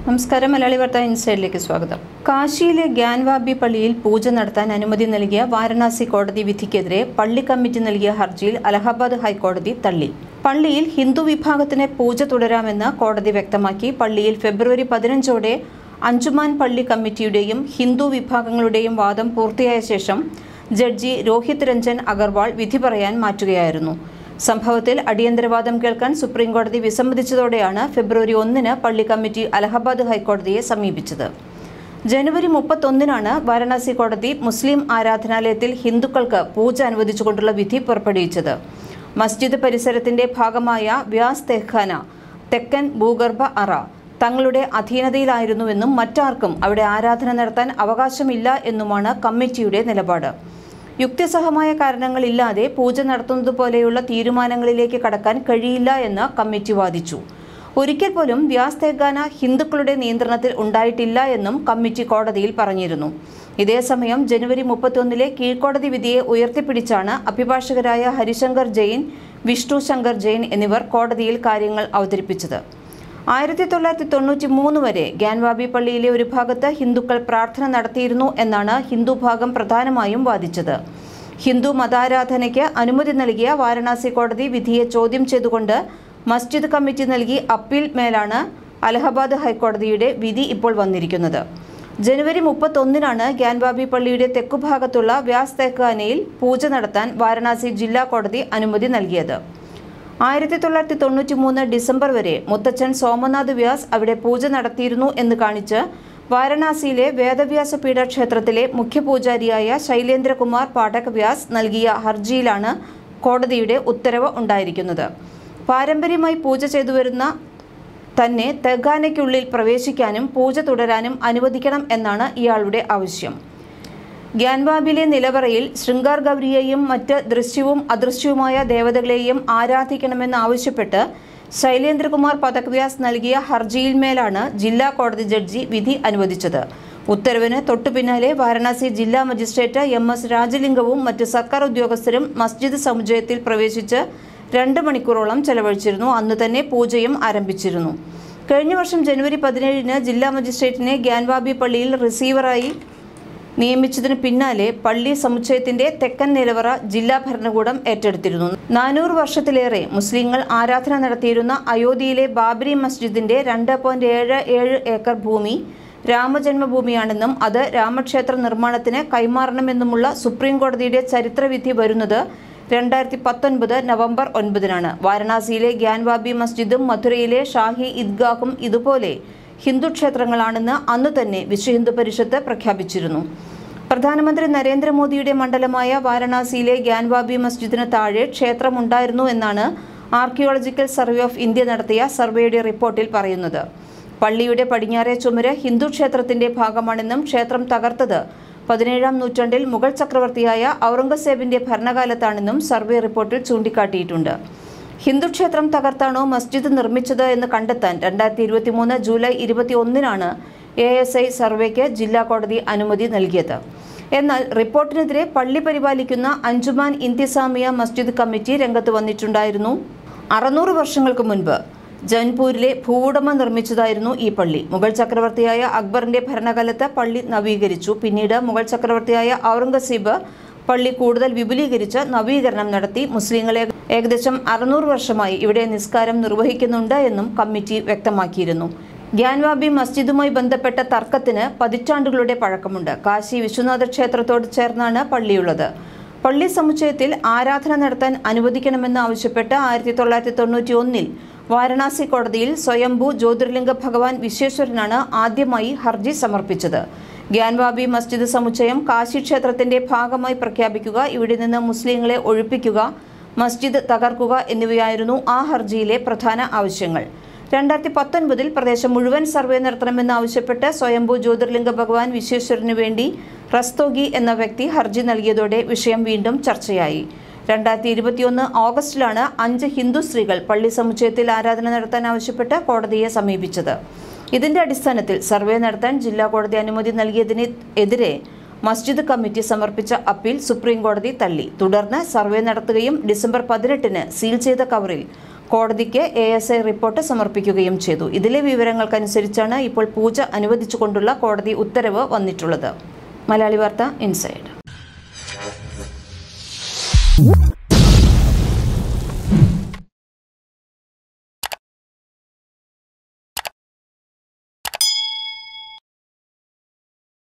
നമസ്കാരം. മലയാളി വാർത്ത ഇൻസൈഡിലേക്ക് സ്വാഗതം. കാശിയിലെ ഗ്യാൻവാബി പള്ളിയിൽ പൂജ നടത്താൻ അനുമതി നൽകിയ വാരണാസി കോടതി വിധിക്കെതിരെ പള്ളി കമ്മിറ്റി നൽകിയ ഹർജിയിൽ അലഹബാദ് ഹൈക്കോടതി തള്ളി. പള്ളിയിൽ ഹിന്ദു വിഭാഗത്തിന് പൂജ തുടരാമെന്ന് കോടതി വ്യക്തമാക്കി. പള്ളിയിൽ ഫെബ്രുവരി 15 അഞ്ചുമാൻ പള്ളി കമ്മിറ്റിയുടെയും ഹിന്ദു വിഭാഗങ്ങളുടെയും വാദം പൂർത്തിയായ ശേഷം ജഡ്ജി രോഹിത് രഞ്ജൻ അഗർവാൾ വിധി പറയാൻ മാറ്റുകയായിരുന്നു. സംഭവത്തിൽ അടിയന്തരവാദം കേൾക്കാൻ സുപ്രീംകോടതി വിസമ്മതിച്ചതോടെയാണ് ഫെബ്രുവരി 1 പള്ളി കമ്മിറ്റി അലഹബാദ് ഹൈക്കോടതിയെ സമീപിച്ചത്. ജനുവരി 31 വാരണാസി കോടതി മുസ്ലിം ആരാധനാലയത്തിൽ ഹിന്ദുക്കൾക്ക് പൂജ അനുവദിച്ചുകൊണ്ടുള്ള വിധി പുറപ്പെടുവിച്ചത്. മസ്ജിദ് പരിസരത്തിന്റെ ഭാഗമായ വ്യാസ് തെഹ്ഖാന തെക്കൻ ഭൂഗർഭ അറ തങ്ങളുടെ അധീനതയിലായിരുന്നുവെന്നും മറ്റാർക്കും അവിടെ ആരാധന നടത്താൻ അവകാശമില്ല എന്നുമാണ് കമ്മിറ്റിയുടെ നിലപാട്. യുക്തിസഹമായ കാരണങ്ങളില്ലാതെ പൂജ നടത്തുന്നതുപോലെയുള്ള തീരുമാനങ്ങളിലേക്ക് കടക്കാൻ കഴിയില്ല എന്ന് കമ്മിറ്റി വാദിച്ചു. ഒരിക്കൽ പോലും വ്യാസ് തെഹ്ഖാന ഹിന്ദുക്കളുടെ നിയന്ത്രണത്തിൽ ഉണ്ടായിട്ടില്ല എന്നും കമ്മിറ്റി കോടതിയിൽ പറഞ്ഞിരുന്നു. ഇതേസമയം ജനുവരി 31 കീഴ്ക്കോടതി വിധിയെ ഉയർത്തിപ്പിടിച്ചാണ് അഭിഭാഷകരായ ഹരിശങ്കർ ജെയിൻ, വിഷ്ണു ശങ്കർ ജെയിൻ എന്നിവർ കോടതിയിൽ കാര്യങ്ങൾ അവതരിപ്പിച്ചത്. 1993 വരെ ഗ്യാൻവാബി പള്ളിയിലെ ഒരു ഭാഗത്ത് ഹിന്ദുക്കൾ പ്രാർത്ഥന നടത്തിയിരുന്നു എന്നാണ് ഹിന്ദു ഭാഗം പ്രധാനമായും വാദിച്ചത്. ഹിന്ദു മതാരാധനയ്ക്ക് അനുമതി നൽകിയ വാരണാസി കോടതി വിധിയെ ചോദ്യം ചെയ്തുകൊണ്ട് മസ്ജിദ് കമ്മിറ്റി നൽകി അപ്പീൽ മേലാണ് അലഹബാദ് ഹൈക്കോടതിയുടെ വിധി ഇപ്പോൾ വന്നിരിക്കുന്നത്. ജനുവരി 31 ഗ്യാൻവാബി പള്ളിയുടെ തെക്കുഭാഗത്തുള്ള വ്യാസ് തെഹ്ഖാനയിൽ പൂജ നടത്താൻ വാരണാസി ജില്ലാ കോടതി അനുമതി നൽകിയത്. 1993 ഡിസംബർ വരെ മുത്തച്ഛൻ സോമനാഥ് വ്യാസ് അവിടെ പൂജ നടത്തിയിരുന്നു എന്ന് കാണിച്ച് വാരണാസിയിലെ വേദവ്യാസ പീഠ ക്ഷേത്രത്തിലെ മുഖ്യപൂജാരിയായ ശൈലേന്ദ്രകുമാർ പാഠക് വ്യാസ് നൽകിയ ഹർജിയിലാണ് കോടതിയുടെ ഉത്തരവ് ഉണ്ടായിരിക്കുന്നത്. പാരമ്പര്യമായി പൂജ ചെയ്തുവരുന്ന തന്നെ തെഹ്ഖാനയ്ക്കുള്ളിൽ പ്രവേശിക്കാനും പൂജ തുടരാനും അനുവദിക്കണം എന്നാണ് ഇയാളുടെ ആവശ്യം. ഗ്യാൻവാബിലെ നിലവറയിൽ ശൃംഗാർ ഗൗരിയെയും മറ്റ് ദൃശ്യവും അദൃശ്യവുമായ ദേവതകളെയും ആരാധിക്കണമെന്നാവശ്യപ്പെട്ട് ശൈലേന്ദ്രകുമാർ പാഠക് വ്യാസ് നൽകിയ ഹർജിയിന്മേലാണ് ജില്ലാ കോടതി ജഡ്ജി വിധി അനുവദിച്ചത്. ഉത്തരവിന് തൊട്ടുപിന്നാലെ വാരണാസി ജില്ലാ മജിസ്ട്രേറ്റ് MS രാജലിംഗവും മറ്റ് സർക്കാർ ഉദ്യോഗസ്ഥരും മസ്ജിദ് സമുച്ചയത്തിൽ പ്രവേശിച്ച് 2 മണിക്കൂറോളം ചെലവഴിച്ചിരുന്നു. അന്ന് തന്നെ പൂജയും ആരംഭിച്ചിരുന്നു. കഴിഞ്ഞ വർഷം ജനുവരി 17 ജില്ലാ മജിസ്ട്രേറ്റിനെ ഗ്യാൻവാബി പള്ളിയിൽ റിസീവറായി നിയമിച്ചതിന് പിന്നാലെ പള്ളി സമുച്ചയത്തിന്റെ തെക്കൻ നിലവറ ജില്ലാ ഭരണകൂടം ഏറ്റെടുത്തിരുന്നു. 400 വർഷത്തിലേറെ മുസ്ലിങ്ങൾ ആരാധന നടത്തിയിരുന്ന അയോധ്യയിലെ ബാബരി മസ്ജിദിന്റെ 2.77 ഏക്കർ ഭൂമി രാമജന്മഭൂമിയാണെന്നും അത് രാമക്ഷേത്ര നിർമ്മാണത്തിന് കൈമാറണമെന്നുമുള്ള സുപ്രീം കോടതിയുടെ ചരിത്രവിധി വരുന്നത് 2019 നവംബർ 9 വാരണാസിയിലെ ഗ്യാൻവാബി മസ്ജിദും മഥുരയിലെ ഷാഹി ഈദ്ഗാഹും ഇതുപോലെ ഹിന്ദു ക്ഷേത്രങ്ങളാണെന്ന് അന്നു തന്നെ വിശ്വ ഹിന്ദു പരിഷത്ത് പ്രഖ്യാപിച്ചിരുന്നു. പ്രധാനമന്ത്രി നരേന്ദ്രമോദിയുടെ മണ്ഡലമായ വാരണാസിയിലെ ഗ്യാൻവാബി മസ്ജിദിന് താഴെ ക്ഷേത്രമുണ്ടായിരുന്നു എന്നാണ് ആർക്കിയോളജിക്കൽ സർവേ ഓഫ് ഇന്ത്യ നടത്തിയ സർവേയുടെ റിപ്പോർട്ടിൽ പറയുന്നത്. പള്ളിയുടെ പടിഞ്ഞാറേ ചുമര് ഹിന്ദു ക്ഷേത്രത്തിന്റെ ഭാഗമാണെന്നും ക്ഷേത്രം തകർത്തത് 17-ാം നൂറ്റാണ്ടിൽ മുഗൾ ചക്രവർത്തിയായ ഔറംഗസേബിന്റെ ഭരണകാലത്താണെന്നും സർവേ റിപ്പോർട്ടിൽ ചൂണ്ടിക്കാട്ടിയിട്ടുണ്ട്. ഹിന്ദു ക്ഷേത്രം തകർത്താണോ മസ്ജിദ് നിർമ്മിച്ചത് എന്ന് കണ്ടെത്താൻ 2023 ജൂലൈ 21 ASI സർവേക്ക് ജില്ലാ കോടതി അനുമതി നൽകിയത്. എന്നാൽ റിപ്പോർട്ടിനെതിരെ പള്ളി പരിപാലിക്കുന്ന അഞ്ചുമാൻ ഇന്തിസാമിയ മസ്ജിദ് കമ്മിറ്റി രംഗത്ത് വന്നിട്ടുണ്ടായിരുന്നു. 600 വർഷങ്ങൾക്ക് മുൻപ് ജൗൻപൂരിലെ ഭൂവുടമ നിർമ്മിച്ചതായിരുന്നു ഈ പള്ളി. മുഗൾ ചക്രവർത്തിയായ അക്ബറിന്റെ ഭരണകാലത്ത് പള്ളി നവീകരിച്ചു. പിന്നീട് മുഗൾ ചക്രവർത്തിയായ ഔറംഗസീബ് പള്ളി കൂടുതൽ വിപുലീകരിച്ച് നവീകരണം നടത്തി. മുസ്ലിങ്ങളെ ഏകദേശം 600 വർഷമായി ഇവിടെ നിസ്കാരം നിർവഹിക്കുന്നുണ്ട് എന്നും കമ്മിറ്റി വ്യക്തമാക്കിയിരുന്നു. ഗ്യാൻവാബി മസ്ജിദുമായി ബന്ധപ്പെട്ട തർക്കത്തിന് പതിറ്റാണ്ടുകളുടെ പഴക്കമുണ്ട്. കാശി വിശ്വനാഥ ക്ഷേത്രത്തോട് ചേർന്നാണ് പള്ളിയുള്ളത്. പള്ളി സമുച്ചയത്തിൽ ആരാധന നടത്താൻ അനുവദിക്കണമെന്ന് ആവശ്യപ്പെട്ട് 1991 വാരണാസി കോടതിയിൽ സ്വയംഭൂ ജ്യോതിർലിംഗ ഭഗവാൻ വിശ്വേശ്വരനാണ് ആദ്യമായി ഹർജി സമർപ്പിച്ചത്. ഗ്യാൻവാബി മസ്ജിദ് സമുച്ചയം കാശി ക്ഷേത്രത്തിന്റെ ഭാഗമായി പ്രഖ്യാപിക്കുക, ഇവിടെ നിന്ന് മുസ്ലിങ്ങളെ ഒഴിപ്പിക്കുക, മസ്ജിദ് തകർക്കുക എന്നിവയായിരുന്നു ആ ഹർജിയിലെ പ്രധാന ആവശ്യങ്ങൾ. 2019 പ്രദേശം മുഴുവൻ സർവേ നടത്തണമെന്നാവശ്യപ്പെട്ട് സ്വയംഭൂ ജ്യോതിർലിംഗ ഭഗവാൻ വിശ്വേശ്വരനു വേണ്ടി റസ്തോഗി എന്ന വ്യക്തി ഹർജി നൽകിയതോടെ വിഷയം വീണ്ടും ചർച്ചയായി. 2021 ഓഗസ്റ്റിലാണ് 5 ഹിന്ദു സ്ത്രീകൾ പള്ളി സമുച്ചയത്തിൽ ആരാധന നടത്താൻ ആവശ്യപ്പെട്ട് കോടതിയെ സമീപിച്ചത്. ഇതിന്റെ അടിസ്ഥാനത്തിൽ സർവേ നടത്താൻ ജില്ലാ കോടതി അനുമതി നൽകിയതിനെതിരെ മസ്ജിദ് കമ്മിറ്റി സമർപ്പിച്ച അപ്പീൽ സുപ്രീം കോടതി തള്ളി. തുടർന്ന് സർവേ നടത്തുകയും ഡിസംബർ 18 സീൽ ചെയ്ത കവറിൽ കോടതിക്ക് ASI റിപ്പോർട്ട് സമർപ്പിക്കുകയും ചെയ്തു. ഇതിലെ വിവരങ്ങൾക്കനുസരിച്ചാണ് ഇപ്പോൾ പൂജ അനുവദിച്ചുകൊണ്ടുള്ള കോടതി ഉത്തരവ് വന്നിട്ടുള്ളത്. മലയാളി വാർത്ത ഇൻസൈഡ്.